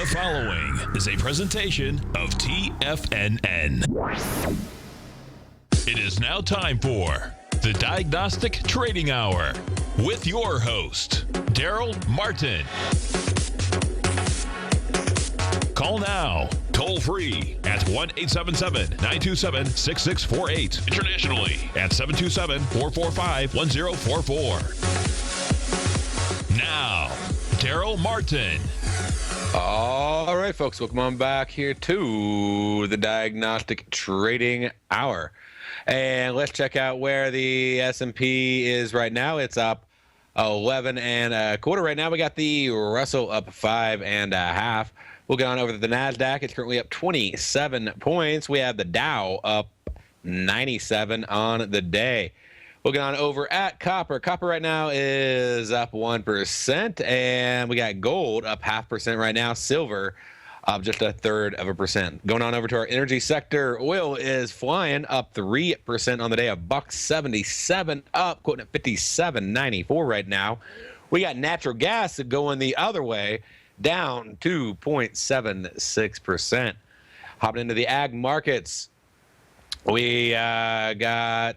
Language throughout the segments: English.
The following is a presentation of TFNN. It is now time for the Diagnostic Trading Hour with your host, Darrell Martin. Call now, toll free at 1-877-927-6648. Internationally at 727-445-1044. Now, Darrell Martin. All right, folks, welcome on back here to the Diagnostic Trading Hour. And let's check out where the S&P is right now. It's up 11 and a quarter. Right now we got the Russell up 5 and a half. We'll get on over to the NASDAQ. It's currently up 27 points. We have the Dow up 97 on the day. We'll get on over at copper. Copper right now is up 1%, and we got gold up 0.5% right now. Silver up just 1/3%. Going on over to our energy sector, oil is flying up 3% on the day. $1.77 up, quoting at 57.94 right now. We got natural gas going the other way, down 2.76%. Hopping into the ag markets, we got.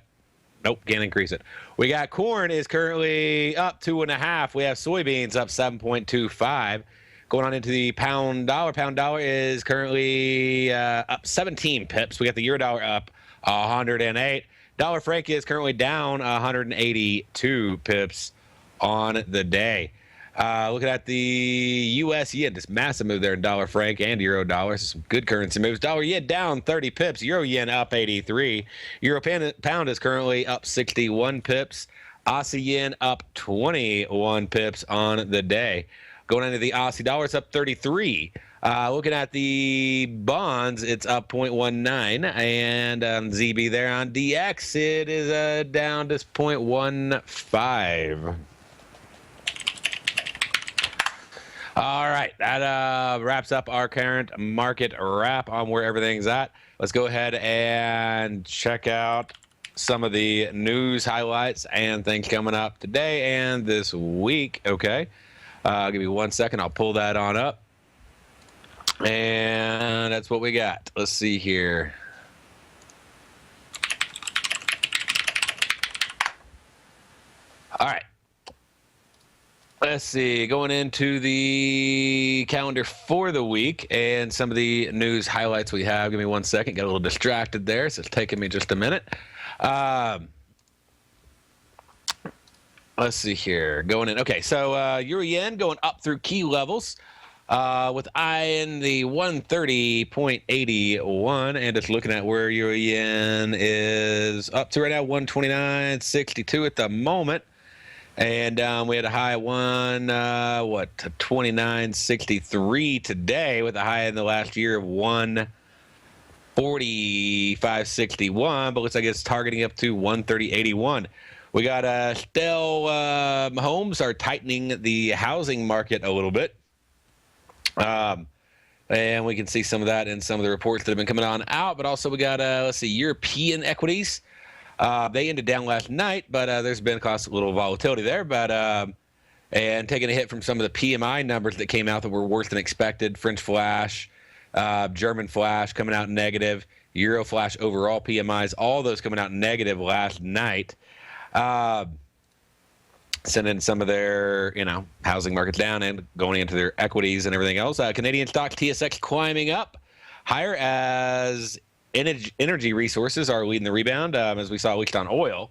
Nope, can't increase it. We got corn is currently up 2.5. We have soybeans up 7.25. Going on into the pound dollar. Pound dollar is currently up 17 pips. We got the euro dollar up 108. Dollar franc is currently down 182 pips on the day. Looking at the U.S. yen, just massive move there in dollar franc and euro dollar. Some good currency moves. Dollar yen down 30 pips. Euro yen up 83. Euro pound is currently up 61 pips. Aussie yen up 21 pips on the day. Going into the Aussie dollar, it's up 33. Looking at the bonds, it's up 0.19. And ZB there on DX, it is down just 0.15. All right, that wraps up our current market wrap on where everything's at. Let's go ahead and check out some of the news highlights and things coming up today and this week, okay? Give me 1 second. I'll pull that on up. And that's what we got. Let's see here. All right. Let's see, going into the calendar for the week and some of the news highlights we have. Give me 1 second. Got a little distracted there, so it's taking me just a minute. Let's see here. Going in. Okay, so euro yen going up through key levels with eyeing the 130.81. And just looking at where euro yen is up to right now, 129.62 at the moment. And we had a high of 29.63 today with a high in the last year of 145.61, but looks like it's targeting up to 130.81. We got still homes are tightening the housing market a little bit. And we can see some of that in some of the reports that have been coming on out, but also we got, let's see, European equities. They ended down last night, but there's been a little volatility there. But and taking a hit from some of the PMI numbers that came out that were worse than expected. French flash, German flash coming out negative. Euro flash overall PMIs, all those coming out negative last night. Sending some of their, housing markets down and going into their equities and everything else. Canadian stocks TSX climbing up higher as energy resources are leading the rebound, as we saw at least on oil.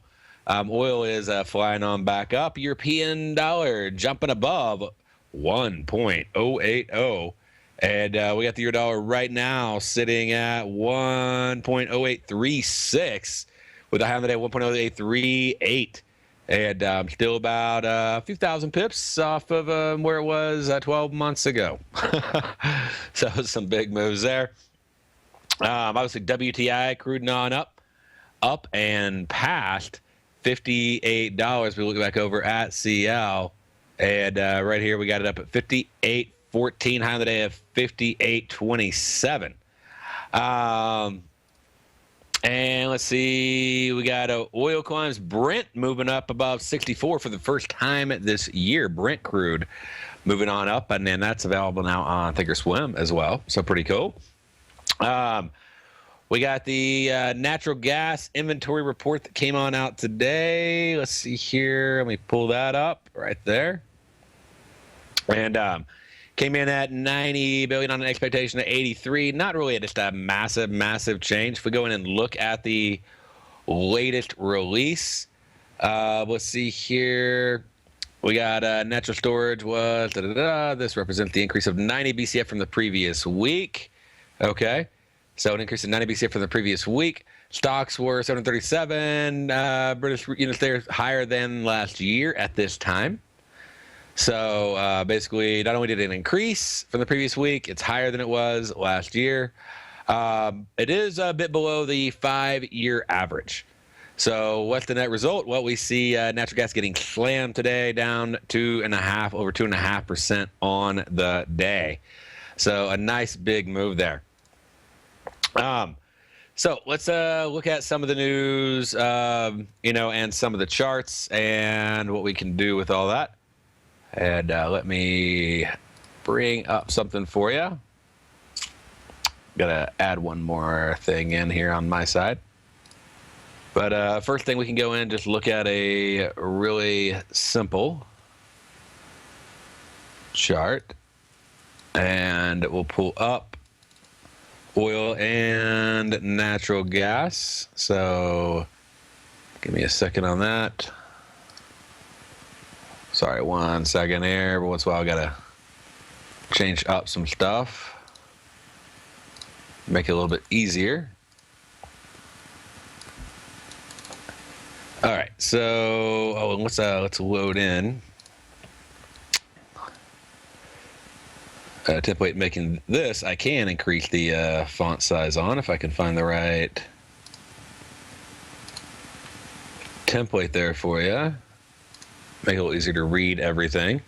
Oil is flying on back up. European dollar jumping above 1.080. And we got the euro dollar right now sitting at 1.0836 with a high on the day 1.0838. And still about a few thousand pips off of where it was 12 months ago. So some big moves there. Obviously, WTI crude on up and past $58. We look back over at CL, and right here we got it up at 58.14, high on the day of 58.27. And let's see, we got oil climbs. Brent moving up above 64 for the first time this year. Brent crude moving on up, and then that's available now on Thinkorswim as well. So pretty cool. We got the natural gas inventory report that came on out today. Let's see here. Let me pull that up right there. And came in at 90 billion on an expectation of 83. Not really just a massive change. If we go in and look at the latest release, let's see here. We got natural storage was this represents the increase of 90 BCF from the previous week. Okay, so an increase of 90 BCF from the previous week. Stocks were 737 British units there, higher than last year at this time. So basically, not only did it increase from the previous week, it's higher than it was last year. It is a bit below the 5-year average. So what's the net result? Well, we see natural gas getting slammed today, down over 2.5% on the day. So a nice big move there. So let's look at some of the news, and some of the charts and what we can do with all that. And let me bring up something for you. Gotta add one more thing in here on my side. But first thing we can go in, just look at a really simple chart. And we'll pull up oil and natural gas. So give me a second on that. Sorry, 1 second here. Every once in a while, I gotta change up some stuff, make it a little bit easier. All right, so let's load in. Template making this, I can increase the font size on if I can find the right template there for you. Make it a little easier to read everything.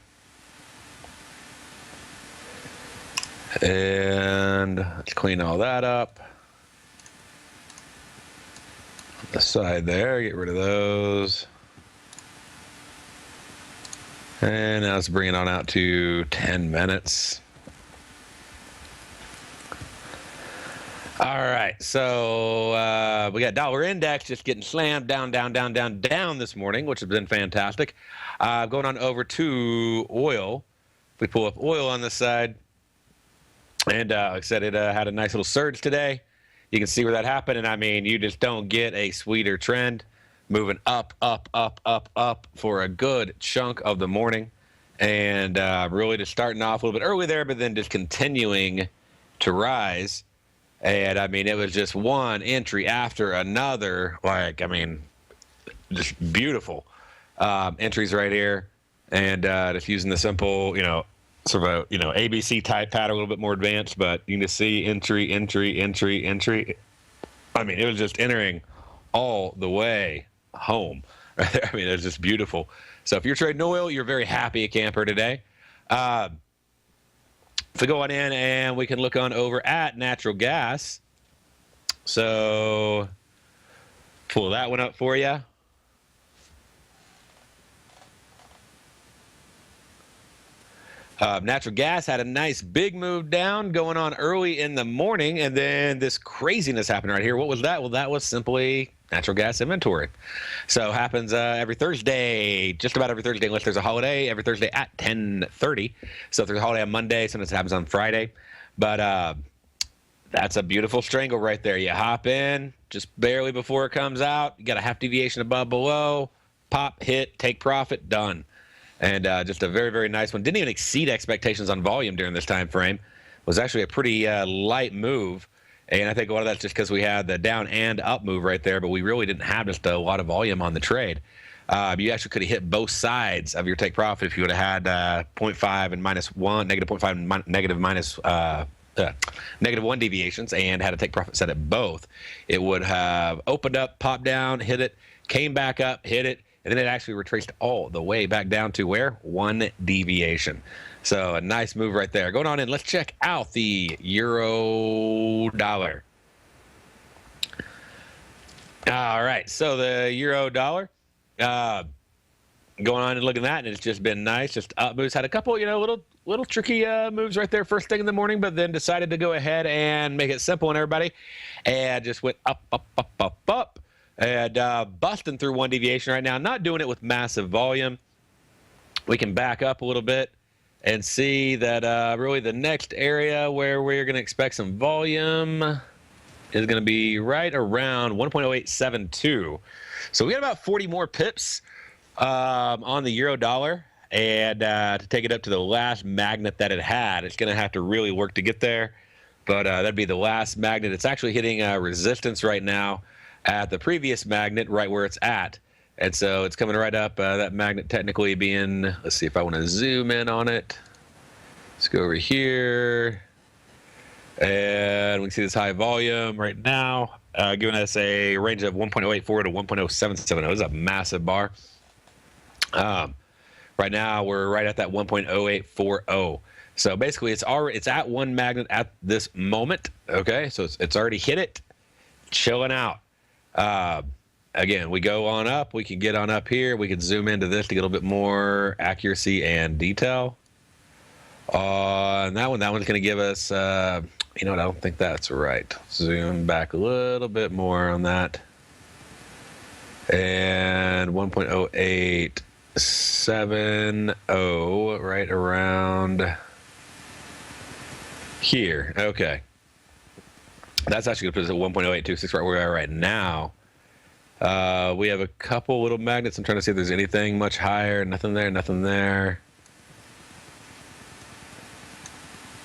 And let's clean all that up. On the side there, get rid of those. And now let's bring it on out to 10 minutes. All right, so we got dollar index just getting slammed down this morning, which has been fantastic. Going on over to oil. We pull up oil on this side. And like I said, it had a nice little surge today. You can see where that happened. And I mean, you just don't get a sweeter trend. Moving up for a good chunk of the morning. And really just starting off a little bit early there, but then just continuing to rise. And I mean, it was just one entry after another. Like, I mean, just beautiful entries right here. And just using the simple, sort of a, ABC type pattern, a little bit more advanced, but you can just see entry. I mean, it was just entering all the way home. I mean, it's just beautiful. So if you're trading oil, you're very happy at camper today. If we go on in and we can look on over at natural gas. So pull that one up for you. Natural gas had a nice big move down going on early in the morning, and then this craziness happened right here. What was that? Well, that was simply natural gas inventory. So happens every Thursday, just about every Thursday, unless there's a holiday, every Thursday at 10:30. So if there's a holiday on Monday, sometimes it happens on Friday. But that's a beautiful strangle right there. You hop in just barely before it comes out. You got a half deviation above, below, pop, hit, take profit, done. And just a very, very nice one. Didn't even exceed expectations on volume during this time frame. Was actually a pretty light move. And I think a lot of that's just because we had the down and up move right there, but we really didn't have just a lot of volume on the trade. You actually could have hit both sides of your take profit if you would have had 0.5 and -1, -0.5 and -1 deviations, and had a take profit set at both. It would have opened up, popped down, hit it, came back up, hit it, and then it actually retraced all the way back down to where? 1 deviation. So a nice move right there. Going on in, let's check out the euro dollar. All right, so the euro dollar, going on and looking at that, and it's just been nice. Just up moves. Had a couple, little tricky moves right there first thing in the morning, but then decided to go ahead and make it simple on everybody, and just went up, up, up, up, up, and busting through one deviation right now. Not doing it with massive volume. We can back up a little bit and see that really the next area where we're going to expect some volume is going to be right around 1.0872. So we got about 40 more pips on the euro dollar, and to take it up to the last magnet that it had. It's going to have to really work to get there, but that'd be the last magnet. It's actually hitting resistance right now at the previous magnet right where it's at, and so it's coming right up. That magnet technically being, let's see if I want to zoom in on it. Let's go over here, and we can see this high volume right now, giving us a range of 1.084 to 1.0770. This is a massive bar. Right now we're right at that 1.0840. So basically it's at one magnet at this moment. Okay, so it's already hit it, chilling out. Again, we go on up. We can get on up here. We can zoom into this to get a little bit more accuracy and detail. And that one's going to give us, I don't think that's right. Zoom back a little bit more on that. And 1.0870 right around here. Okay. That's actually going to put us at 1.0826 right where we are right now. We have a couple little magnets. I'm trying to see if there's anything much higher. Nothing there, nothing there.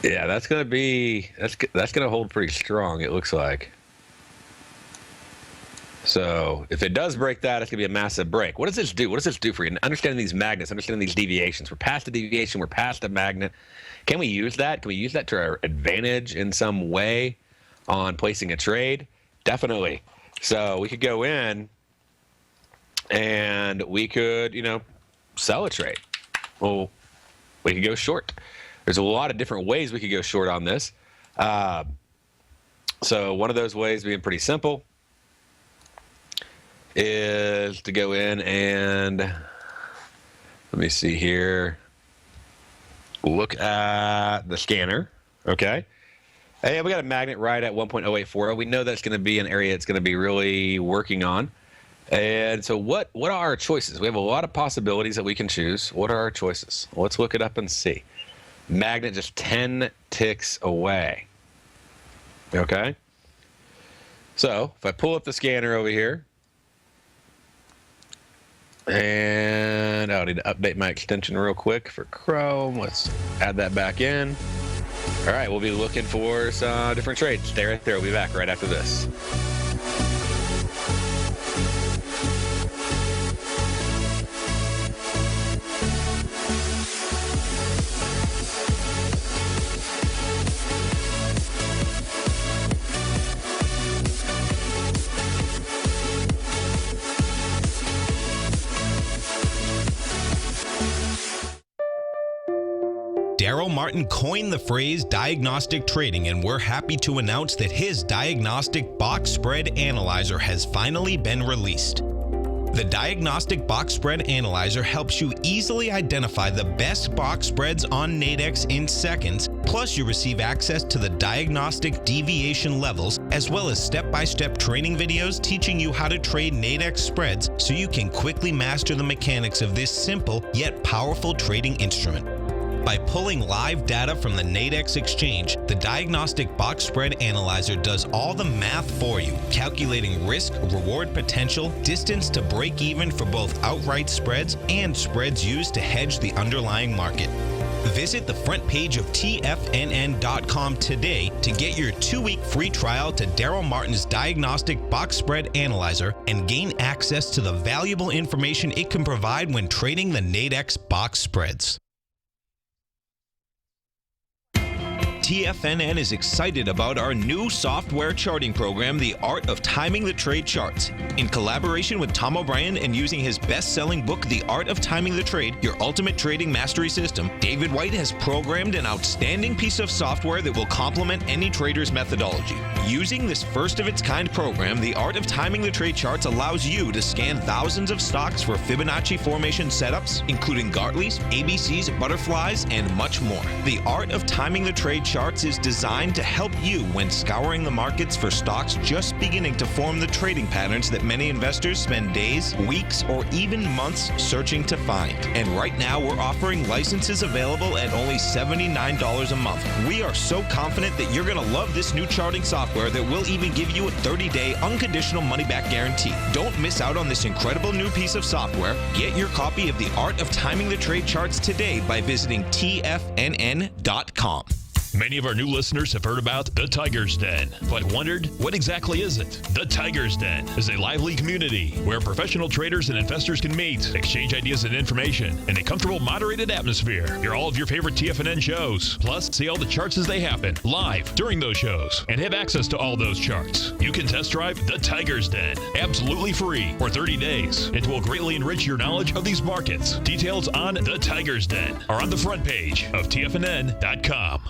Yeah, that's going to hold pretty strong, it looks like. So if it does break that, it's going to be a massive break. What does this do? What does this do for you? Understanding these magnets, understanding these deviations. We're past the deviation. We're past the magnet. Can we use that? Can we use that to our advantage in some way on placing a trade? Definitely. So we could go in and we could, sell a trade. Well, we could go short. There's a lot of different ways we could go short on this. So one of those ways being pretty simple is to go in and, let me see here, look at the scanner, okay? And we got a magnet right at 1.0840. We know that's going to be an area it's going to be really working on. And so what are our choices? We have a lot of possibilities that we can choose. What are our choices? Well, let's look it up and see. Magnet just 10 ticks away. Okay? So if I pull up the scanner over here, and I'll need to update my extension real quick for Chrome. Let's add that back in. All right, we'll be looking for some different trades. Stay right there. We'll be back right after this. Darrell Martin coined the phrase diagnostic trading, and we're happy to announce that his Diagnostic Box Spread Analyzer has finally been released. The Diagnostic Box Spread Analyzer helps you easily identify the best box spreads on Nadex in seconds, plus you receive access to the diagnostic deviation levels, as well as step-by-step training videos teaching you how to trade Nadex spreads so you can quickly master the mechanics of this simple yet powerful trading instrument. By pulling live data from the Nadex exchange, the Diagnostic Box Spread Analyzer does all the math for you, calculating risk, reward potential, distance to break even for both outright spreads and spreads used to hedge the underlying market. Visit the front page of TFNN.com today to get your 2-week free trial to Darrell Martin's Diagnostic Box Spread Analyzer and gain access to the valuable information it can provide when trading the Nadex box spreads. TFNN is excited about our new software charting program, The Art of Timing the Trade Charts. In collaboration with Tom O'Brien and using his best-selling book, The Art of Timing the Trade, Your Ultimate Trading Mastery System, David White has programmed an outstanding piece of software that will complement any trader's methodology. Using this first-of-its-kind program, The Art of Timing the Trade Charts allows you to scan thousands of stocks for Fibonacci formation setups, including Gartley's, ABC's, butterflies, and much more. The Art of Timing the Trade Charts is designed to help you when scouring the markets for stocks just beginning to form the trading patterns that many investors spend days, weeks, or even months searching to find. And right now, we're offering licenses available at only $79 a month. We are so confident that you're going to love this new charting software that will even give you a 30-day unconditional money-back guarantee. Don't miss out on this incredible new piece of software. Get your copy of The Art of Timing the Trade Charts today by visiting TFNN.com. Many of our new listeners have heard about the Tiger's Den, but wondered, what exactly is it? The Tiger's Den is a lively community where professional traders and investors can meet, exchange ideas and information in a comfortable, moderated atmosphere. Hear all of your favorite TFNN shows, plus see all the charts as they happen live during those shows, and have access to all those charts. You can test drive the Tiger's Den absolutely free for 30 days. It will greatly enrich your knowledge of these markets. Details on the Tiger's Den are on the front page of TFNN.com.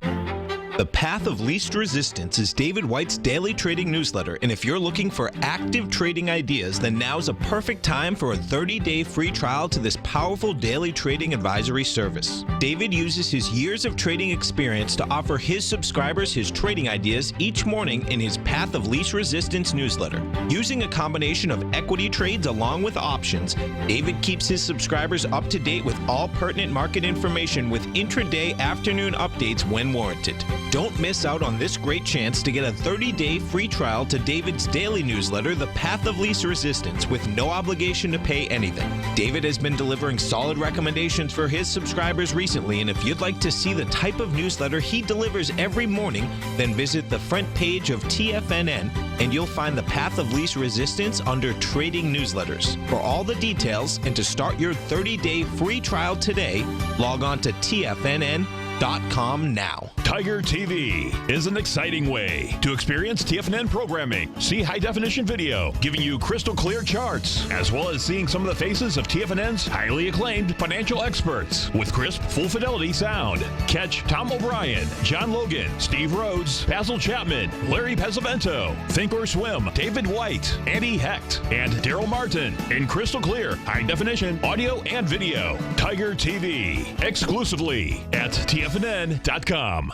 The Path of Least Resistance is David White's daily trading newsletter, and if you're looking for active trading ideas, then now's a perfect time for a 30-day free trial to this powerful daily trading advisory service. David uses his years of trading experience to offer his subscribers his trading ideas each morning in his Path of Least Resistance newsletter. Using a combination of equity trades along with options, David keeps his subscribers up to date with all pertinent market information with intraday afternoon updates when warranted. Don't miss out on this great chance to get a 30-day free trial to David's daily newsletter, The Path of Least Resistance, with no obligation to pay anything. David has been delivering solid recommendations for his subscribers recently, and if you'd like to see the type of newsletter he delivers every morning, then visit the front page of TFNN, and you'll find The Path of Least Resistance under Trading Newsletters. For all the details and to start your 30-day free trial today, log on to TFNN.com now. Tiger TV is an exciting way to experience TFNN programming. See high-definition video, giving you crystal clear charts, as well as seeing some of the faces of TFNN's highly acclaimed financial experts with crisp, full-fidelity sound. Catch Tom O'Brien, John Logan, Steve Rhodes, Basil Chapman, Larry Pesavento, Think or Swim, David White, Andy Hecht, and Darrell Martin in crystal clear, high-definition audio and video. Tiger TV, exclusively at TFNN.com.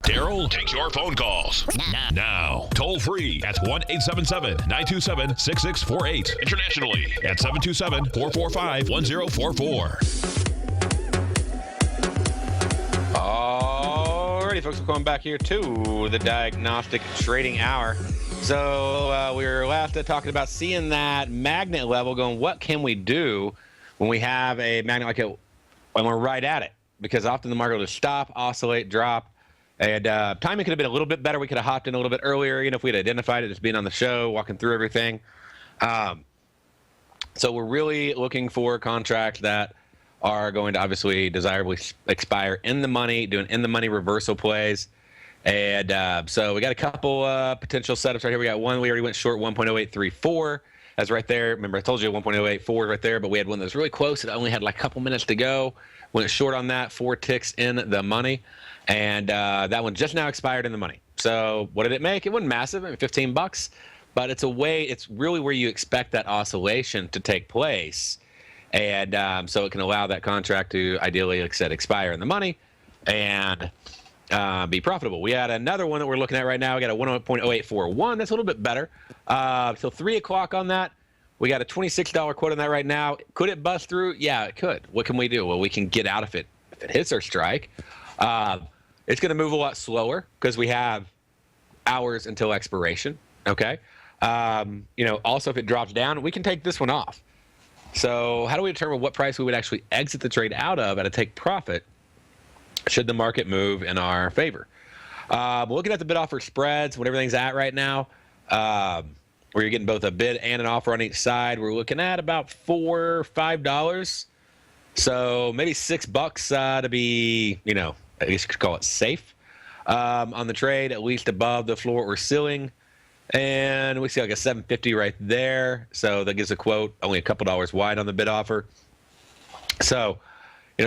Darrell takes your phone calls now. Toll free at 1-877-927-6648. Internationally at 727-445-1044. Alrighty, folks, we're going back here to the Diagnostic Trading Hour. So we were last talking about seeing that magnet level, going, what can we do when we have a magnet like it when we're right at it? Because often the market will just stop, oscillate, drop. And timing could have been a little bit better. We could have hopped in a little bit earlier, if we'd identified it as being on the show, walking through everything. So we're really looking for contracts that are going to obviously desirably expire in the money, doing in the money reversal plays. And so we got a couple potential setups right here. We got one we already went short, 1.0834. That's right there. Remember, I told you 1.084 right there, but we had one that was really close. It only had like a couple minutes to go. Went short on that, 4 ticks in the money. And that one just now expired in the money. So what did it make? It wasn't massive, I mean, $15, but it's really where you expect that oscillation to take place. And so it can allow that contract to ideally, like I said, expire in the money and be profitable. We had another one that we're looking at right now. We got a 1.0841. That's a little bit better. Till 3 o'clock on that. We got a $26 quote on that right now. Could it bust through? Yeah, it could. What can we do? Well, we can get out of it if it hits our strike. It's going to move a lot slower because we have hours until expiration. Okay. Also, if it drops down, we can take this one off. So how do we determine what price we would actually exit the trade out of at a take profit should the market move in our favor? Looking at the bid offer spreads, what everything's at right now, where you're getting both a bid and an offer on each side, we're looking at about $4 or $5. So maybe $6 to be, I guess you could call it safe. on the trade, at least above the floor or ceiling. And we see like a 750 right there. So that gives a quote only a couple dollars wide on the bid offer. So,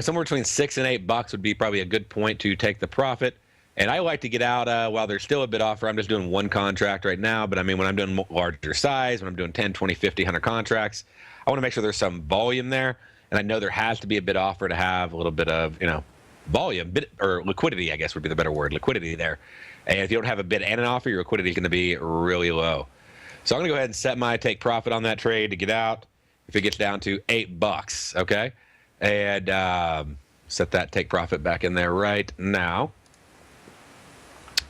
somewhere between $6 and $8 would be probably a good point to take the profit. And I like to get out while there's still a bid offer. I'm just doing one contract right now. But I mean, when I'm doing larger size, when I'm doing 10, 20, 50, 100 contracts, I want to make sure there's some volume there. And I know there has to be a bid offer to have a little bit of, volume, or liquidity, I guess would be the better word, liquidity there. And if you don't have a bid and an offer, your liquidity is going to be really low. So I'm going to go ahead and set my take profit on that trade to get out if it gets down to $8, okay? And set that take profit back in there right now.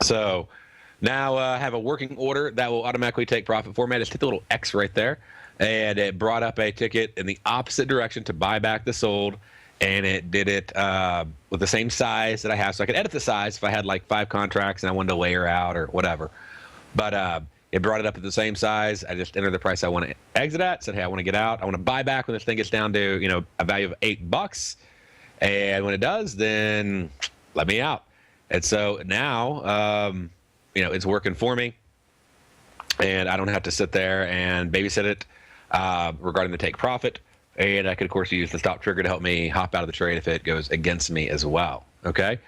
So now I have a working order that will automatically take profit for me. I just hit the little X right there, and it brought up a ticket in the opposite direction to buy back the sold. And it did it with the same size that I have. So I could edit the size if I had like 5 contracts and I wanted to layer out or whatever. But it brought it up at the same size. I just entered the price I want to exit at. Said, hey, I want to get out. I want to buy back when this thing gets down to, a value of $8. And when it does, then let me out. And so now, it's working for me. And I don't have to sit there and babysit it regarding the take profit. And I could, of course, use the stop trigger to help me hop out of the trade if it goes against me as well, okay?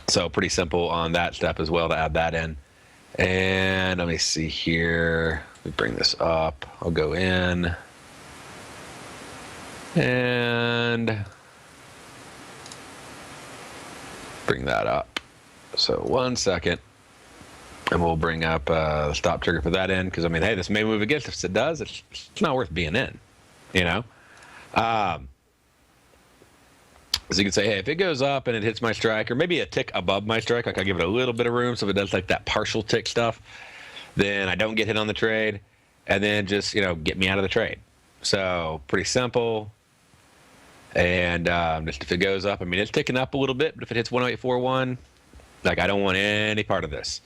So pretty simple on that step as well to add that in. And let me see here. Let me bring this up. I'll go in. And bring that up. So 1 second. And we'll bring up the stop trigger for that in, because, hey, this may move against us. If it does, it's not worth being in, So you can say, hey, if it goes up and it hits my strike, or maybe a tick above my strike, like I give it a little bit of room, so if it does like that partial tick stuff, then I don't get hit on the trade, and then just, get me out of the trade. So pretty simple. And just if it goes up, it's ticking up a little bit, but if it hits 10841, like I don't want any part of this.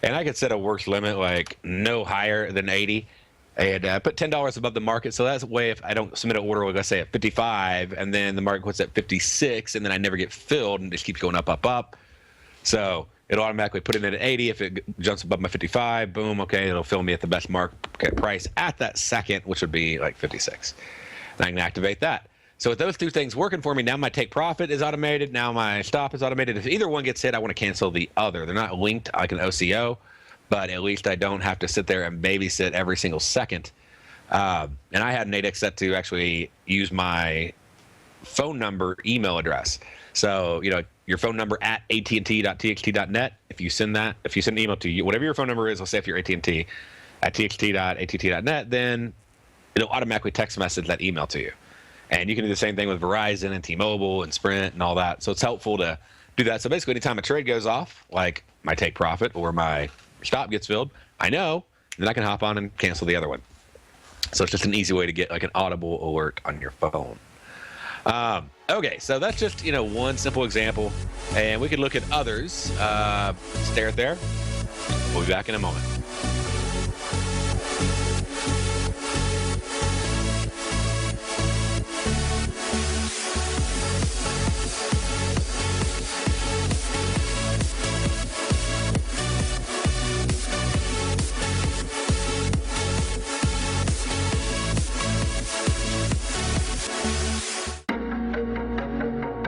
And I could set a worst limit, like no higher than 80, and put $10 above the market. So that's a way if I don't submit an order, like let's say at 55, and then the market quits at 56, and then I never get filled, and it just keeps going up, up, up. So it'll automatically put it in at 80. If it jumps above my 55, boom, okay, it'll fill me at the best market price at that second, which would be like 56. And I can activate that. So with those two things working for me, now my take profit is automated. Now my stop is automated. If either one gets hit, I want to cancel the other. They're not linked like an OCO, but at least I don't have to sit there and babysit every single second. And I had Nadex set to actually use my phone number, email address. So, your phone number at att.txt.net. If you send an email to you, whatever your phone number is, let's say if you're AT&T, at txt.att.net, then it'll automatically text message that email to you. And you can do the same thing with Verizon and T-Mobile and Sprint and all that. So it's helpful to do that. So basically, anytime a trade goes off, like my take profit or my stop gets filled, I know, then I can hop on and cancel the other one. So it's just an easy way to get like an audible alert on your phone. Okay, so that's just, one simple example. And we could look at others. Stay right there. We'll be back in a moment.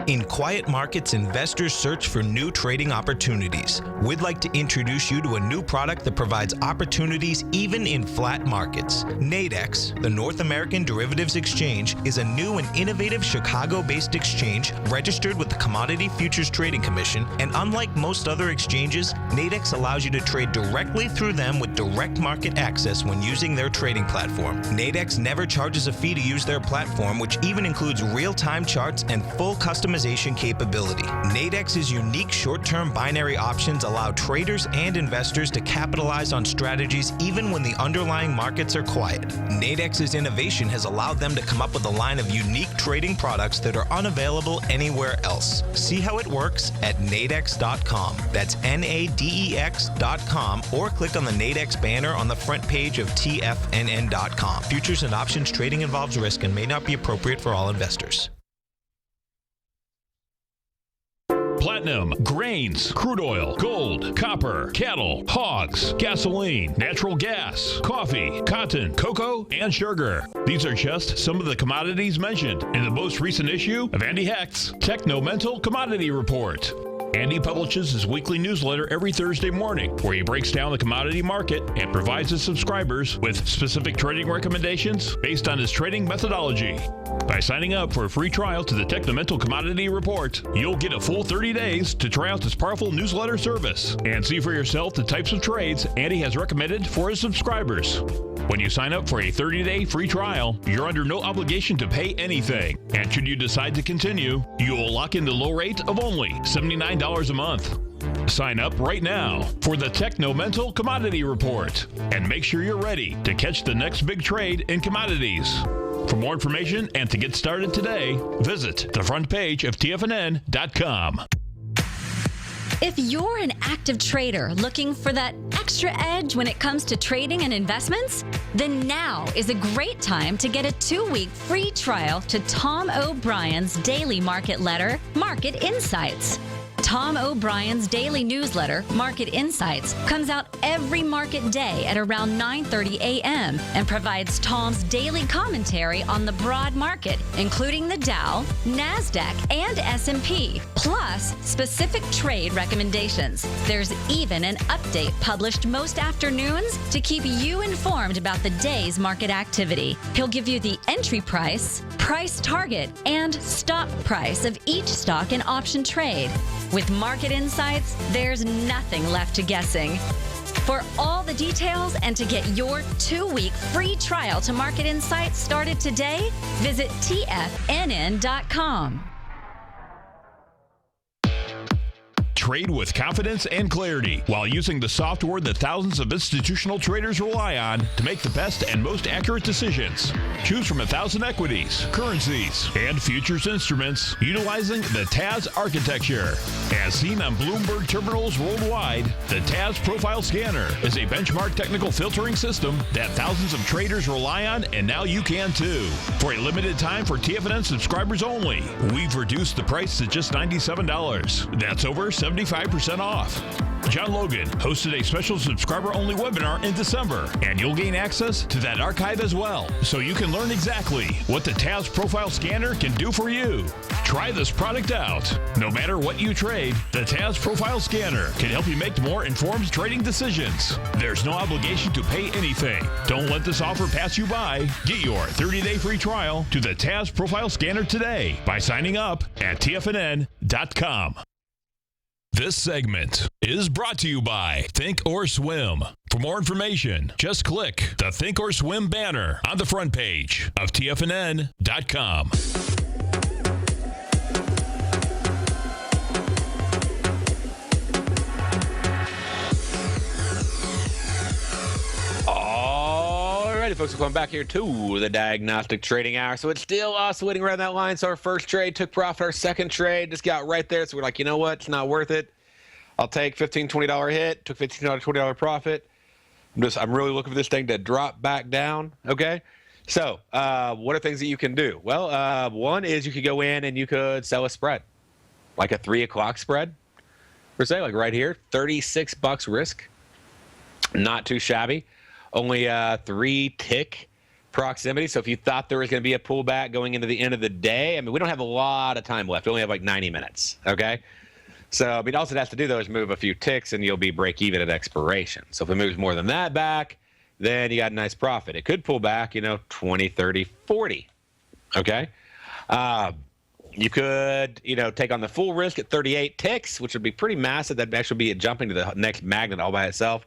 In quiet markets, investors search for new trading opportunities. We'd like to introduce you to a new product that provides opportunities even in flat markets. Nadex, the North American Derivatives Exchange, is a new and innovative Chicago-based exchange registered with the Commodity Futures Trading Commission, and unlike most other exchanges, Nadex allows you to trade directly through them with direct market access when using their trading platform. Nadex never charges a fee to use their platform, which even includes real-time charts and full customization capability. Nadex's unique short-term binary options allow traders and investors to capitalize on strategies even when the underlying markets are quiet. Nadex's innovation has allowed them to come up with a line of unique trading products that are unavailable anywhere else. See how it works at nadex.com. That's NADEX.com, or click on the Nadex banner on the front page of TFNN.com. Futures and options trading involves risk and may not be appropriate for all investors. platinum, grains, crude oil, gold, copper, cattle, hogs, gasoline, natural gas, coffee, cotton, cocoa, and sugar. These are just some of the commodities mentioned in the most recent issue of Andy Hecht's Techno-Mental Commodity Report. Andy publishes his weekly newsletter every Thursday morning, where he breaks down the commodity market and provides his subscribers with specific trading recommendations based on his trading methodology. By signing up for a free trial to the Techno-Mental Commodity Report, you'll get a full 30 days to try out this powerful newsletter service and see for yourself the types of trades Andy has recommended for his subscribers. When you sign up for a 30-day free trial, you're under no obligation to pay anything. And should you decide to continue, you will lock in the low rate of only $79 a month. Sign up right now for the Techno-Mental Commodity Report and make sure you're ready to catch the next big trade in commodities. For more information and to get started today, visit the front page of TFNN.com. If you're an active trader looking for that extra edge when it comes to trading and investments, then now is a great time to get a 2-week free trial to Tom O'Brien's daily market letter, Market Insights. Tom O'Brien's daily newsletter, Market Insights, comes out every market day at around 9:30 a.m. and provides Tom's daily commentary on the broad market, including the Dow, NASDAQ, and S&P, plus specific trade recommendations. There's even an update published most afternoons to keep you informed about the day's market activity. He'll give you the entry price, price target, and stop price of each stock and option trade. With Market Insights, there's nothing left to guessing. For all the details and to get your 2-week free trial to Market Insights started today, visit TFNN.com. Trade with confidence and clarity while using the software that thousands of institutional traders rely on to make the best and most accurate decisions. Choose from 1,000 equities, currencies, and futures instruments utilizing the TAS architecture. As seen on Bloomberg terminals worldwide, the TAS Profile Scanner is a benchmark technical filtering system that thousands of traders rely on, and now you can too. For a limited time for TFNN subscribers only, we've reduced the price to just $97. That's over 75% off. John Logan hosted a special subscriber-only webinar in December, and you'll gain access to that archive as well, so you can learn exactly what the TAS Profile Scanner can do for you. Try this product out. No matter what you trade, the TAS Profile Scanner can help you make more informed trading decisions. There's no obligation to pay anything. Don't let this offer pass you by. Get your 30-day free trial to the TAS Profile Scanner today by signing up at TFNN.com. This segment is brought to you by Think or Swim. For more information, just click the Think or Swim banner on the front page of TFNN.com. Alrighty, folks, we're coming back here to the Diagnostic Trading Hour. So it's still oscillating around that line. So our first trade took profit. Our second trade just got right there. So we're like, you know what? It's not worth it. I'll take $15, $20 hit. Took $15, $20 profit. I'm really looking for this thing to drop back down. Okay. So what are things that you can do? Well, one is you could go in and you could sell a spread, like a 3 o'clock spread, per se, like right here, $36 risk. Not too shabby. Only 3 tick proximity. So if you thought there was going to be a pullback going into the end of the day, I mean, we don't have a lot of time left. We only have like 90 minutes. Okay. So, I mean, all it has to do, though, is move a few ticks and you'll be break even at expiration. So if it moves more than that back, then you got a nice profit. It could pull back, 20, 30, 40. Okay. You could, take on the full risk at 38 ticks, which would be pretty massive. That'd actually be jumping to the next magnet all by itself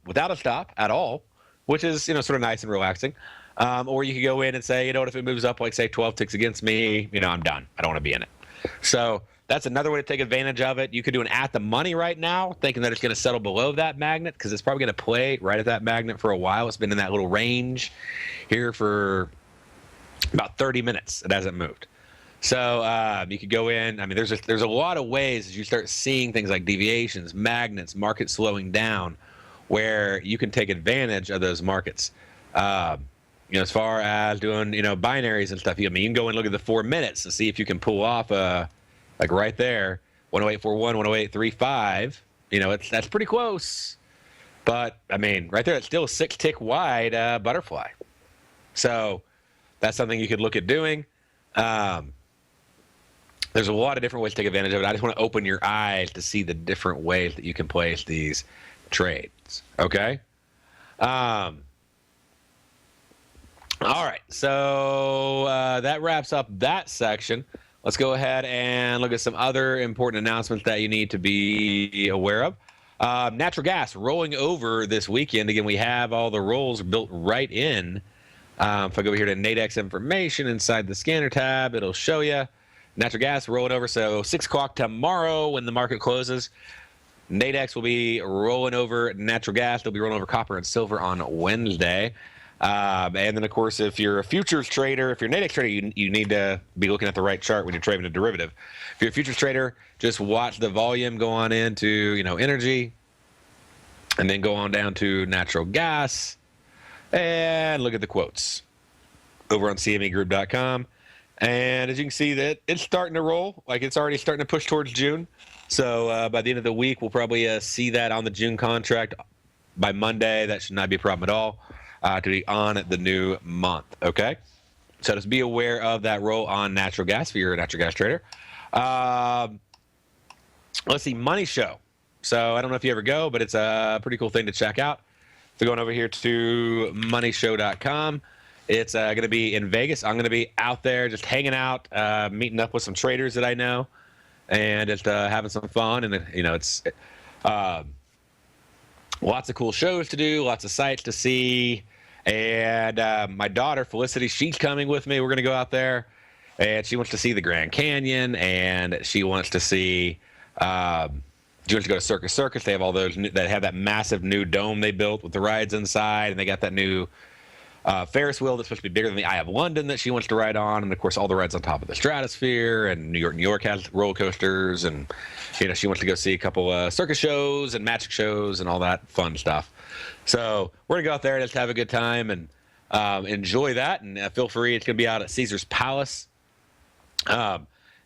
without a stop at all, which is, sort of nice and relaxing. Or you could go in and say, if it moves up, like, say, 12 ticks against me, I'm done. I don't want to be in it. So that's another way to take advantage of it. You could do an at the money right now, thinking that it's going to settle below that magnet because it's probably going to play right at that magnet for a while. It's been in that little range here for about 30 minutes. It hasn't moved. So you could go in. I mean, there's a lot of ways as you start seeing things like deviations, magnets, market slowing down, where you can take advantage of those markets. As far as doing, binaries and stuff, you can go and look at the 4 minutes and see if you can pull off like right there, 108.41, 108.35. You know, that's pretty close. But, I mean, right there, it's still a 6-tick wide butterfly. So that's something you could look at doing. There's a lot of different ways to take advantage of it. I just want to open your eyes to see the different ways that you can place these trades. Okay? All right. So that wraps up that section. Let's go ahead and look at some other important announcements that you need to be aware of. Natural gas rolling over this weekend. Again, we have all the rolls built right in. If I go over here to Nadex information inside the scanner tab, it'll show you natural gas rolling over. So 6 o'clock tomorrow when the market closes, Nadex will be rolling over natural gas. They'll be rolling over copper and silver on Wednesday. And then, of course, if you're a futures trader, if you're a Nadex trader, you need to be looking at the right chart when you're trading a derivative. If you're a futures trader, just watch the volume go on into, you know, energy, and then go on down to natural gas, and look at the quotes over on cmegroup.com. And as you can see, that it's starting to roll, like it's already starting to push towards June. So by the end of the week, we'll probably see that on the June contract by Monday. That should not be a problem at all to be on the new month. Okay, so just be aware of that roll on natural gas if you're a natural gas trader. Let's see, Money Show. So I don't know if you ever go, but it's a pretty cool thing to check out. So going over here to moneyshow.com. It's going to be in Vegas. I'm going to be out there just hanging out, meeting up with some traders that I know, and just having some fun. And, you know, it's lots of cool shows to do, lots of sites to see. And my daughter, Felicity, she's coming with me. We're going to go out there, and she wants to see the Grand Canyon, and she wants to see she wants to go to Circus Circus. They have all those that have that massive new dome they built with the rides inside, and they got that new Ferris wheel that's supposed to be bigger than the Eye of London that she wants to ride on, and of course all the rides on top of the Stratosphere. And New York has roller coasters, and you know she wants to go see a couple circus shows and magic shows and all that fun stuff. So we're gonna go out there and just have a good time and enjoy that. And feel free; it's gonna be out at Caesar's Palace.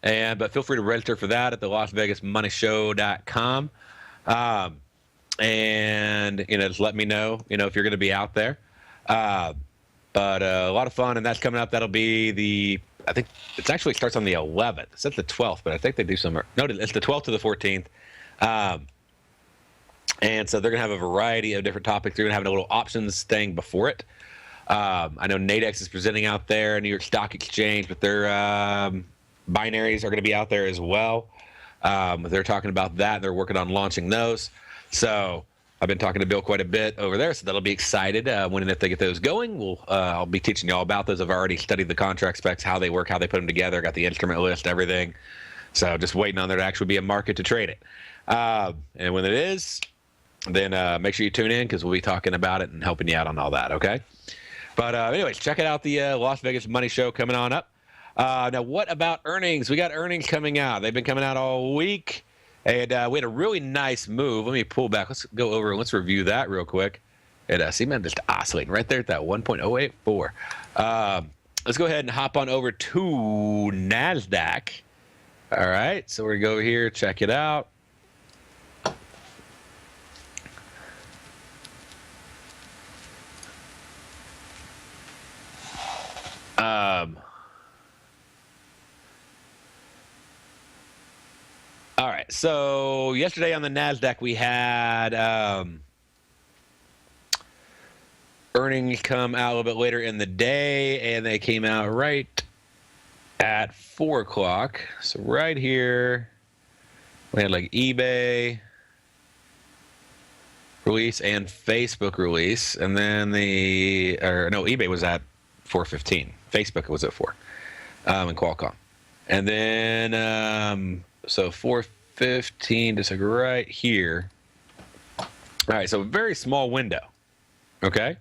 But feel free to register for that at the LasVegasMoneyShow.com. And you know, just let me know, you know, if you're going to be out there. But a lot of fun, and that's coming up. That'll be I think it actually starts on the 11th. It's at the 12th, but I think they do some. No, it's the 12th to the 14th. And so they're going to have a variety of different topics. They're going to have a little options thing before it. I know Nadex is presenting out there, New York Stock Exchange, but their binaries are going to be out there as well. They're talking about that. They're working on launching those. So I've been talking to Bill quite a bit over there, so that'll be excited when and if they get those going. I'll be teaching you all about those. I've already studied the contract specs, how they work, how they put them together, got the instrument list, everything. So just waiting on there to actually be a market to trade it. And when it is, then make sure you tune in because we'll be talking about it and helping you out on all that, okay? But anyways, check it out, the Las Vegas Money Show coming on up. Now, what about earnings? We got earnings coming out. They've been coming out all week. And we had a really nice move. Let me pull back. Let's go over and let's review that real quick. And CMEM just oscillating right there at that 1.084. Let's go ahead and hop on over to NASDAQ. All right. So we're going to go over here, check it out. All right, so yesterday on the NASDAQ, we had earnings come out a little bit later in the day, and they came out right at 4 o'clock. So right here, we had like eBay release and Facebook release, and then eBay was at 4:15. Facebook was at 4, and Qualcomm. And then, so 4:15, just like right here. All right, so a very small window, okay?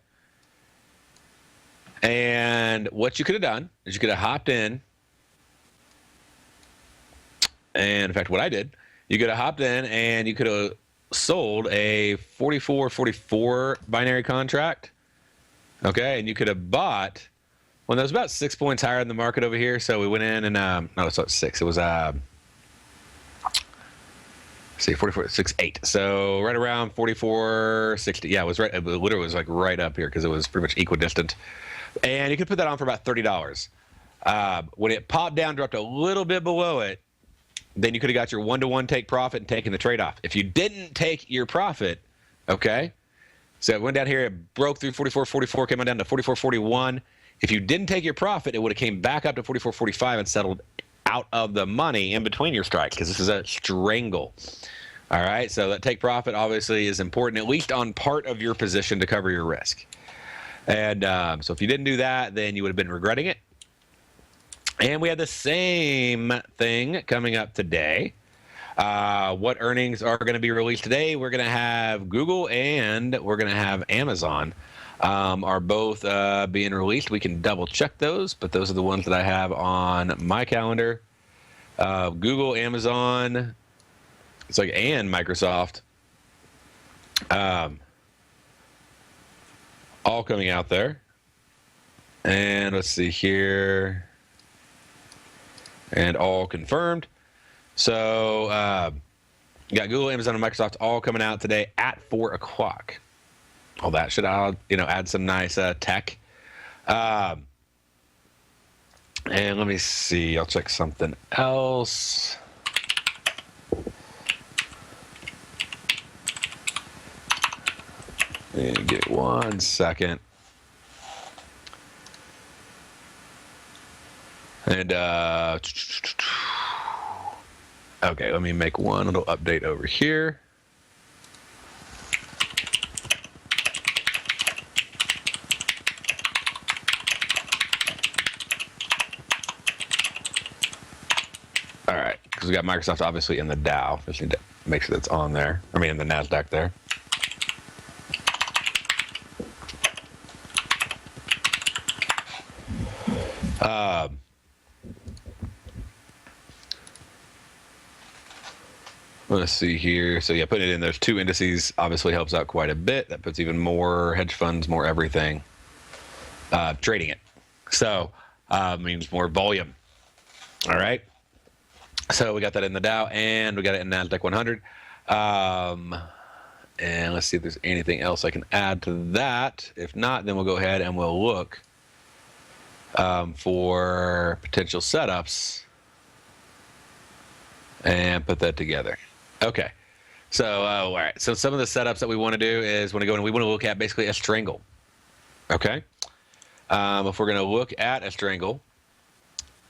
And what you could have done is you could have hopped in, and in fact, what I did, you could have hopped in and you could have sold a 44.44 binary contract, okay? And you could have bought, well, that was about 6 points higher than the market over here, so we went in and, no, it's not 6, it was, see, 44.68. So right around 44.60. Yeah, it was right. It literally was like right up here because it was pretty much equidistant. And you could put that on for about $30. When it popped down, dropped a little bit below it, then you could have got your 1-to-1 take profit and taken the trade off. If you didn't take your profit, okay, so it went down here, it broke through 44.44, came on down to 44.41. If you didn't take your profit, it would have came back up to 44.45 and settled out of the money in between your strike, because this is a strangle. All right, so that take profit obviously is important, at least on part of your position, to cover your risk. And so if you didn't do that, then you would have been regretting it. And we had the same thing coming up today. What earnings are going to be released today? We're going to have Google and we're going to have Amazon are both being released. We can double check those, but those are the ones that I have on my calendar. Google, Amazon, it's like, and Microsoft, all coming out there. And let's see here. And all confirmed. So you got Google, Amazon, and Microsoft all coming out today at 4 o'clock. All that should add some nice tech. And let me see. I'll check something else. And give it 1 second. And okay, let me make one little update over here. All right, because we got Microsoft obviously in the Dow. Just need to make sure that's on there. I mean, in the NASDAQ there. Let's see here. So yeah, putting it in those two indices obviously helps out quite a bit. That puts even more hedge funds, more everything, trading it. So means more volume. All right. So we got that in the Dow and we got it in NASDAQ 100. And let's see if there's anything else I can add to that. If not, then we'll go ahead and we'll look for potential setups and put that together. Okay, so all right. So some of the setups that we want to do is we want to look at basically a strangle. Okay, if we're going to look at a strangle,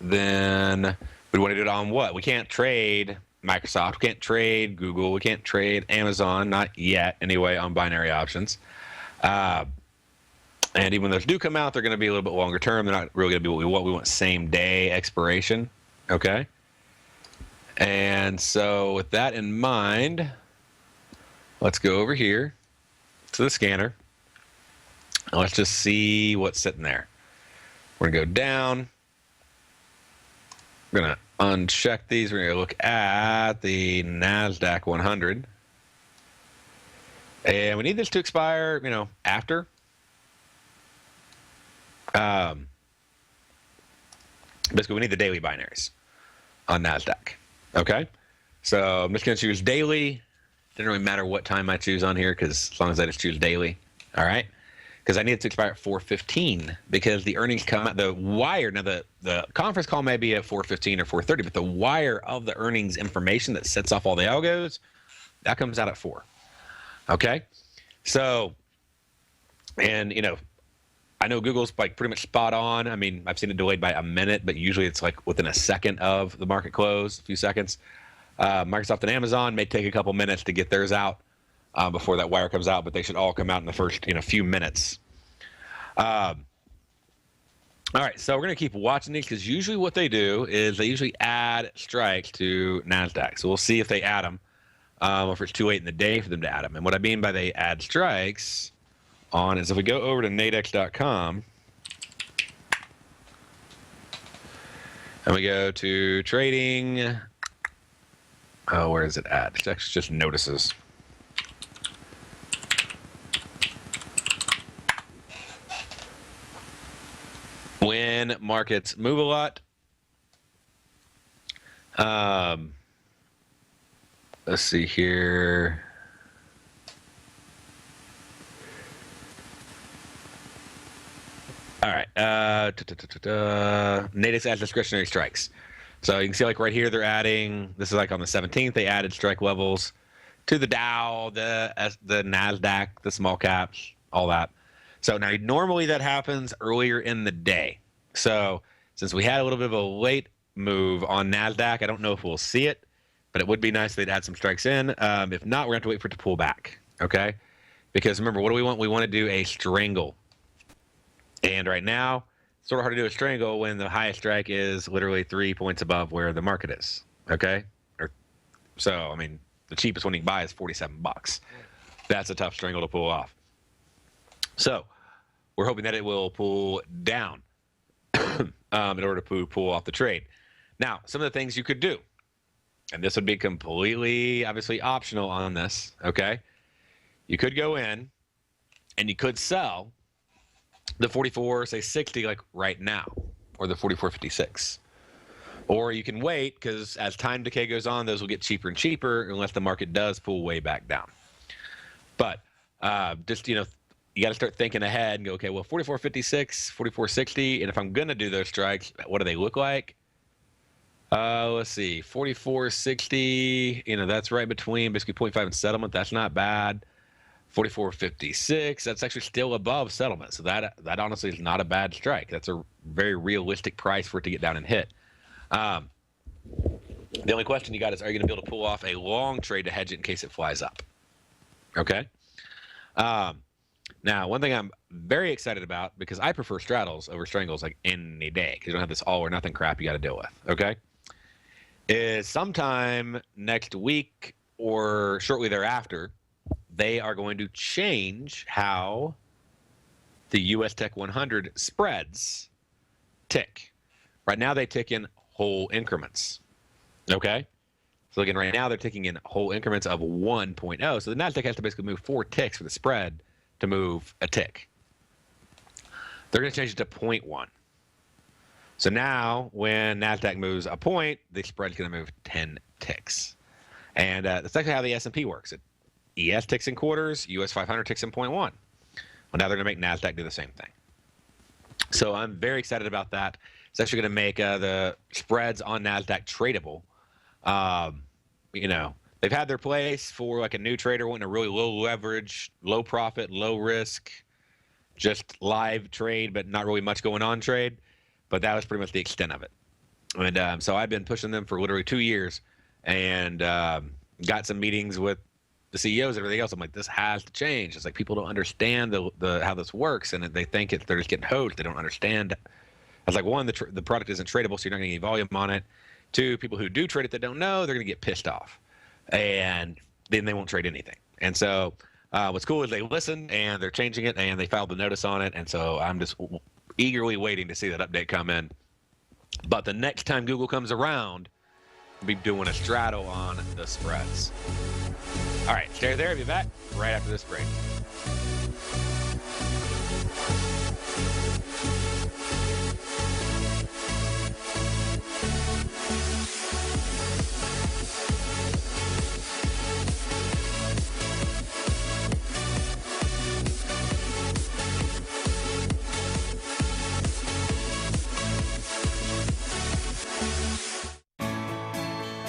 then we want to do it on what? We can't trade Microsoft, we can't trade Google, we can't trade Amazon, not yet anyway, on binary options. And even when those do come out, they're going to be a little bit longer term. They're not really going to be what we want. We want same day expiration. Okay. And so with that in mind, let's go over here to the scanner. And let's just see what's sitting there. We're going to go down. We're going to uncheck these. We're going to look at the NASDAQ 100. And we need this to expire, after. Basically, we need the daily binaries on NASDAQ. Okay, so I'm just going to choose daily. Doesn't really matter what time I choose on here, because as long as I just choose daily, all right? Because I need it to expire at 4:15, because the earnings come out, the wire, now the conference call may be at 4:15 or 4:30, but the wire of the earnings information that sets off all the algos, that comes out at 4. Okay, so, and I know Google's like pretty much spot on. I mean, I've seen it delayed by a minute, but usually it's like within a second of the market close, a few seconds. Microsoft and Amazon may take a couple minutes to get theirs out before that wire comes out, but they should all come out in the first few minutes. All right, so we're going to keep watching these, because usually what they do is they usually add strikes to NASDAQ. So we'll see if they add them, or if it's too late in the day for them to add them. And what I mean by they add strikes on is if we go over to Nadex.com and we go to trading, where is it at? It's actually just notices. When markets move a lot, let's see here. All right. Nadex adds discretionary strikes. So you can see like right here, they're adding, this is like on the 17th, they added strike levels to the Dow, the NASDAQ, the small caps, all that. So now normally that happens earlier in the day. So since we had a little bit of a late move on NASDAQ, I don't know if we'll see it, but it would be nice if they'd add some strikes in. If not, we're going to have to wait for it to pull back, okay? Because remember, what do we want? We want to do a strangle. And right now, it's sort of hard to do a strangle when the highest strike is literally 3 points above where the market is, okay? So, I mean, the cheapest one you can buy is $47. That's a tough strangle to pull off. So, we're hoping that it will pull down in order to pull off the trade. Now, some of the things you could do, and this would be completely, obviously, optional on this, okay? You could go in and you could sell the 44, say 60, like right now, or the 44.56. Or you can wait, because as time decay goes on, those will get cheaper and cheaper unless the market does pull way back down. But just, you know, you got to start thinking ahead and go, okay, well, 44.56, 44.60, and if I'm going to do those strikes, what do they look like? Let's see, 44.60, you know, that's right between basically 0.5 and settlement. That's not bad. 44.56, that's actually still above settlement. So that honestly is not a bad strike. That's a very realistic price for it to get down and hit. The only question you got is, are you going to be able to pull off a long trade to hedge it in case it flies up? Okay. Now, one thing I'm very excited about, because I prefer straddles over strangles like any day, because you don't have this all or nothing crap you got to deal with, okay, is sometime next week or shortly thereafter, they are going to change how the U.S. Tech 100 spreads tick. Right now, they tick in whole increments. Okay? So again, right now, they're ticking in whole increments of 1.0. So the NASDAQ has to basically move 4 ticks for the spread to move a tick. They're going to change it to 0.1. So now, when NASDAQ moves a point, the spread's going to move 10 ticks. And that's actually how the S&P works. ES ticks in quarters, US 500 ticks in 0.1. Well, now they're going to make NASDAQ do the same thing. So I'm very excited about that. It's actually going to make the spreads on NASDAQ tradable. You know, they've had their place for like a new trader wanting a really low leverage, low profit, low risk, just live trade, but not really much going on trade. But that was pretty much the extent of it. And so I've been pushing them for literally 2 years and got some meetings with the CEOs and everything else. I'm like, this has to change. It's like people don't understand the how this works, and they think they're just getting hosed. They don't understand. I was like, one, the product isn't tradable, so you're not getting any volume on it. 2, people who do trade it that don't know, they're going to get pissed off, and then they won't trade anything. And so what's cool is they listen, and they're changing it, and they filed the notice on it, and so I'm just eagerly waiting to see that update come in. But the next time Google comes around, we'll be doing a straddle on the spreads. All right, stay there. I'll be back right after this break.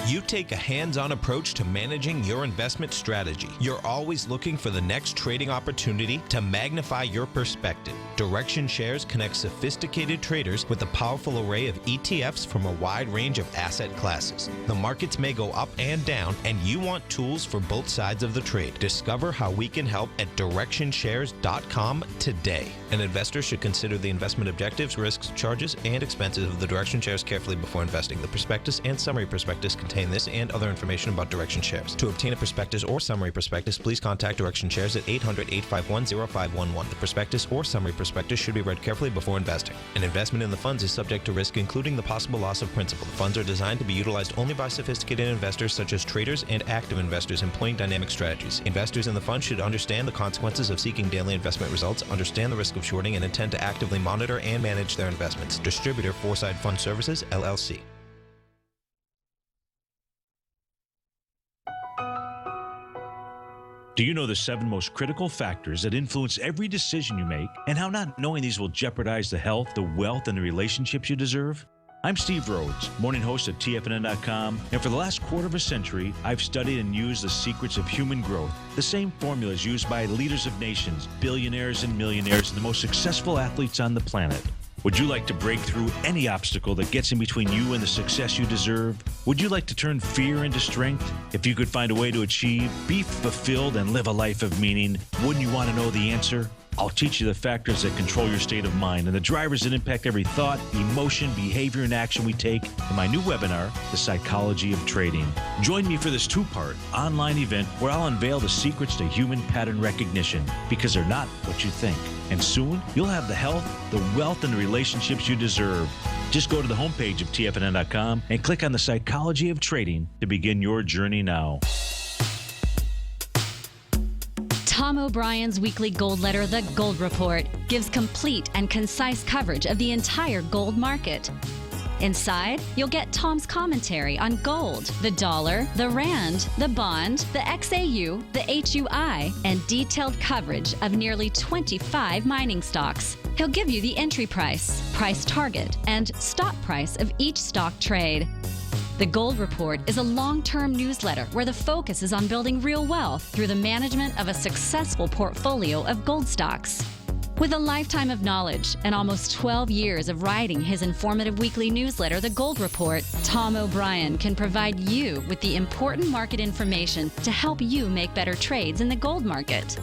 You take a hands-on approach to managing your investment strategy. You're always looking for the next trading opportunity to magnify your perspective. DirectionShares connects sophisticated traders with a powerful array of ETFs from a wide range of asset classes. The markets may go up and down, and you want tools for both sides of the trade. Discover how we can help at DirectionShares.com today. An investor should consider the investment objectives, risks, charges, and expenses of the DirectionShares carefully before investing. The prospectus and summary prospectus contain this and other information about DirectionShares. To obtain a prospectus or summary prospectus, please contact DirectionShares at 800-851-0511. The prospectus or summary prospectus should be read carefully before investing. An investment in the funds is subject to risk, including the possible loss of principal. The funds are designed to be utilized only by sophisticated investors such as traders and active investors employing dynamic strategies. Investors in the fund should understand the consequences of seeking daily investment results, understand the risk of shorting, and intend to actively monitor and manage their investments. Distributor, Foreside Fund Services, LLC. Do you know the 7 most critical factors that influence every decision you make and how not knowing these will jeopardize the health, the wealth, and the relationships you deserve? I'm Steve Rhodes, morning host of TFNN.com, and for the last quarter of a century, I've studied and used the secrets of human growth, the same formulas used by leaders of nations, billionaires and millionaires, and the most successful athletes on the planet. Would you like to break through any obstacle that gets in between you and the success you deserve? Would you like to turn fear into strength? If you could find a way to achieve, be fulfilled, and live a life of meaning, wouldn't you want to know the answer? I'll teach you the factors that control your state of mind and the drivers that impact every thought, emotion, behavior, and action we take in my new webinar, The Psychology of Trading. Join me for this 2-part online event where I'll unveil the secrets to human pattern recognition, because they're not what you think. And soon, you'll have the health, the wealth, and the relationships you deserve. Just go to the homepage of TFNN.com and click on The Psychology of Trading to begin your journey now. Tom O'Brien's weekly gold letter, The Gold Report, gives complete and concise coverage of the entire gold market. Inside, you'll get Tom's commentary on gold, the dollar, the rand, the bond, the XAU, the HUI, and detailed coverage of nearly 25 mining stocks. He'll give you the entry price, price target, and stop price of each stock trade. The Gold Report is a long-term newsletter where the focus is on building real wealth through the management of a successful portfolio of gold stocks. With a lifetime of knowledge and almost 12 years of writing his informative weekly newsletter, The Gold Report, Tom O'Brien can provide you with the important market information to help you make better trades in the gold market.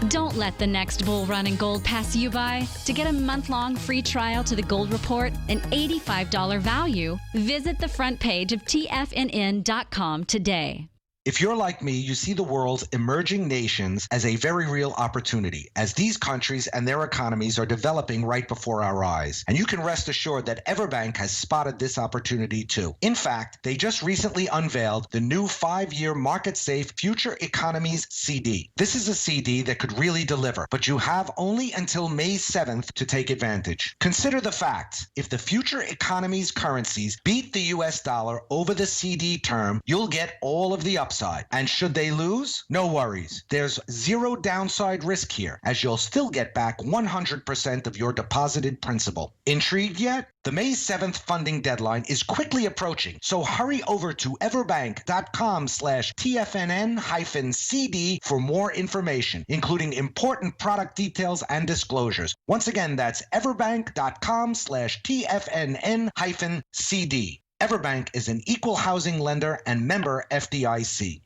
Don't let the next bull run in gold pass you by. To get a month-long free trial to The Gold Report, an $85 value, visit the front page of TFNN.com today. If you're like me, you see the world's emerging nations as a very real opportunity, as these countries and their economies are developing right before our eyes. And you can rest assured that Everbank has spotted this opportunity too. In fact, they just recently unveiled the new 5-year market-safe Future Economies CD. This is a CD that could really deliver, but you have only until May 7th to take advantage. Consider the facts. If the Future Economies currencies beat the US dollar over the CD term, you'll get all of the upside. And should they lose? No worries. There's zero downside risk here, as you'll still get back 100% of your deposited principal. Intrigued yet? The May 7th funding deadline is quickly approaching, so hurry over to everbank.com/TFNN-CD for more information, including important product details and disclosures. Once again, that's everbank.com/TFNN-CD. Everbank is an equal housing lender and member FDIC.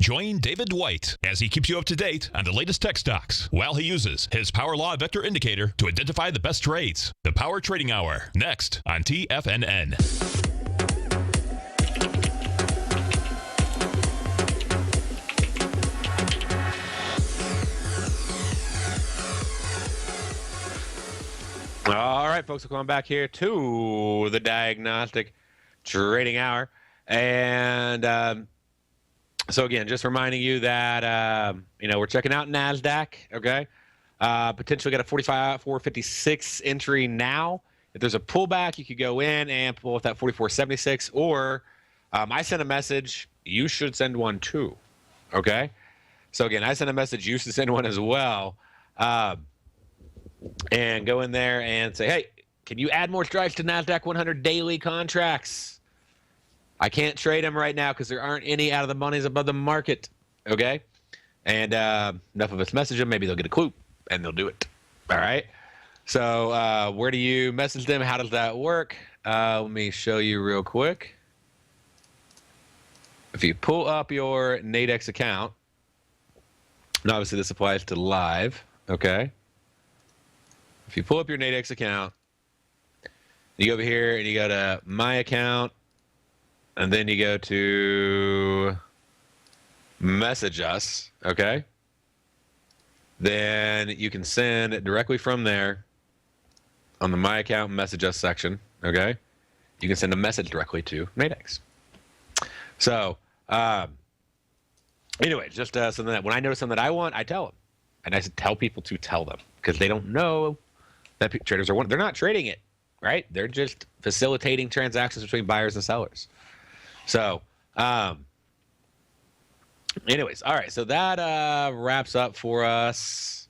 Join David Dwight as he keeps you up to date on the latest tech stocks while he uses his Power Law Vector Indicator to identify the best trades. The Power Trading Hour, next on TFNN. All right, folks, we're going back here to the Diagnostic Trading Hour. And so, again, just reminding you that, we're checking out NASDAQ, okay? Potentially got a 456 entry now. If there's a pullback, you could go in and pull with that 44.76. Or I sent a message. You should send one too, okay? So, again, I sent a message. You should send one as well. And go in there and say, hey, can you add more strikes to NASDAQ 100 daily contracts? I can't trade them right now because there aren't any out of the monies above the market, okay? And enough of us message them. Maybe they'll get a clue, and they'll do it, all right? So where do you message them? How does that work? Let me show you real quick. If you pull up your Nadex account, and obviously this applies to live, okay? If you pull up your Nadex account, you go over here and you go to My Account, and then you go to Message Us, okay? Then you can send directly from there on the My Account Message Us section, okay? You can send a message directly to Nadex. So, anyway, just something that when I notice something that I want, I tell them. And I tell people to tell them because they don't know that traders are they're not trading it, right? They're just facilitating transactions between buyers and sellers. So, Anyways, all right. So that wraps up for us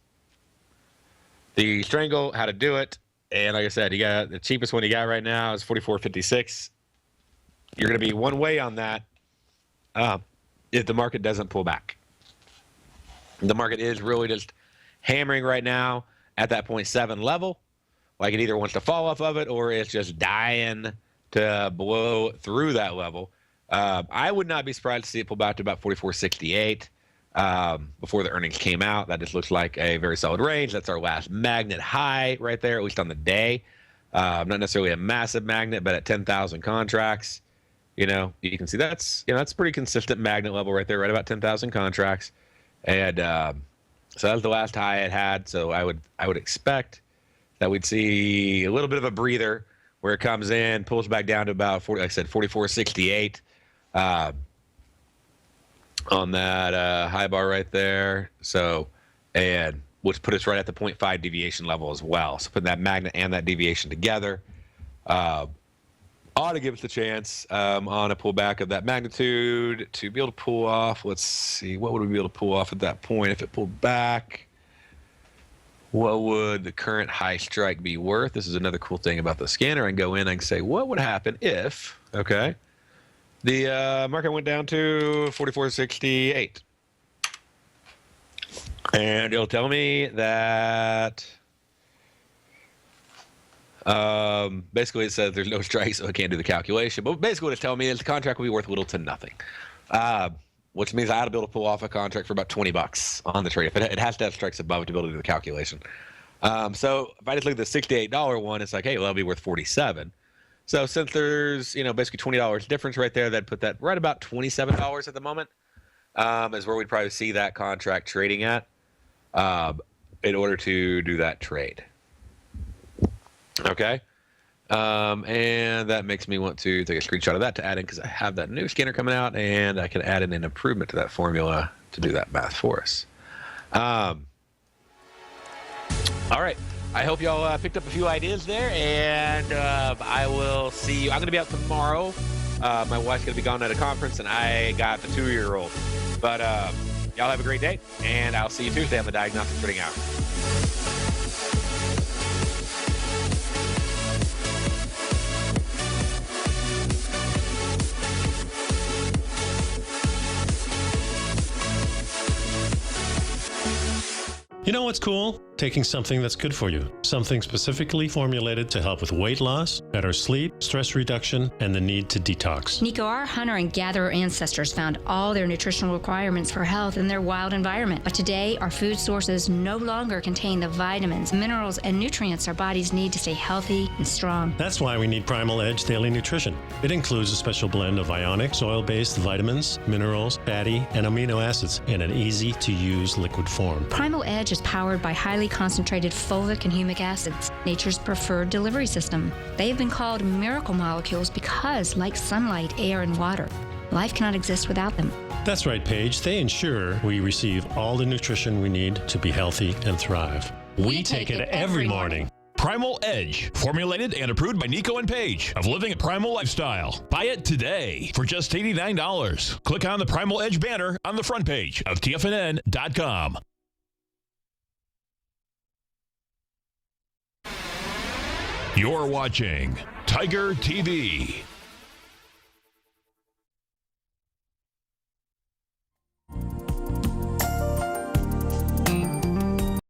the strangle, how to do it. And like I said, you got the cheapest one you got right now is $44.56. You're going to be one way on that if the market doesn't pull back. The market is really just hammering right now at that 0.7 level. Like it either wants to fall off of it or it's just dying to blow through that level. I would not be surprised to see it pull back to about 44.68 before the earnings came out. That just looks like a very solid range. That's our last magnet high right there, at least on the day. Not necessarily a massive magnet, but at 10,000 contracts, you can see that's a pretty consistent magnet level right there, right about 10,000 contracts. And so that was the last high it had. So I would expect that we'd see a little bit of a breather where it comes in, pulls back down to about 44.68 on that high bar right there. So, and which put us right at the 0.5 deviation level as well. So putting that magnet and that deviation together ought to give us the chance on a pullback of that magnitude to be able to pull off. Let's see, what would we be able to pull off at that point if it pulled back? What would the current high strike be worth? This is another cool thing about the scanner. I can go in and I can say, what would happen if, okay, the market went down to 44.68. And it'll tell me that basically it says there's no strike, so I can't do the calculation. But basically what it's telling me is the contract will be worth little to nothing. Which means I ought to be able to pull off a contract for about $20 on the trade. If it has to have strikes above it to be able to do the calculation. So if I just look at the $68 one, it's like, hey, well, that'll be worth $47. So since there's, basically $20 difference right there, that'd put that right about $27 at the moment is where we'd probably see that contract trading at in order to do that trade. Okay. And that makes me want to take a screenshot of that to add in because I have that new scanner coming out and I can add in an improvement to that formula to do that math for us. All right. I hope y'all picked up a few ideas there, and I will see you. I'm going to be out tomorrow. My wife's going to be gone at a conference, and I got the 2-year-old. But y'all have a great day, and I'll see you Tuesday on the Diagnostic Trading Hour. You know what's cool? Taking something that's good for you. Something specifically formulated to help with weight loss, better sleep, stress reduction, and the need to detox. Nico, our hunter and gatherer ancestors found all their nutritional requirements for health in their wild environment. But today, our food sources no longer contain the vitamins, minerals, and nutrients our bodies need to stay healthy and strong. That's why we need Primal Edge Daily Nutrition. It includes a special blend of ionic, soil-based vitamins, minerals, fatty, and amino acids in an easy-to-use liquid form. Primal Edge is powered by highly concentrated fulvic and humic acids, nature's preferred delivery system. They have been called miracle molecules because, like sunlight, air, and water, life cannot exist without them. That's right, Paige. They ensure we receive all the nutrition we need to be healthy and thrive. We take it every morning. Primal Edge, formulated and approved by Nico and Paige of Living a Primal Lifestyle. Buy it today for just $89. Click on the Primal Edge banner on the front page of TFNN.com. You're watching Tiger TV.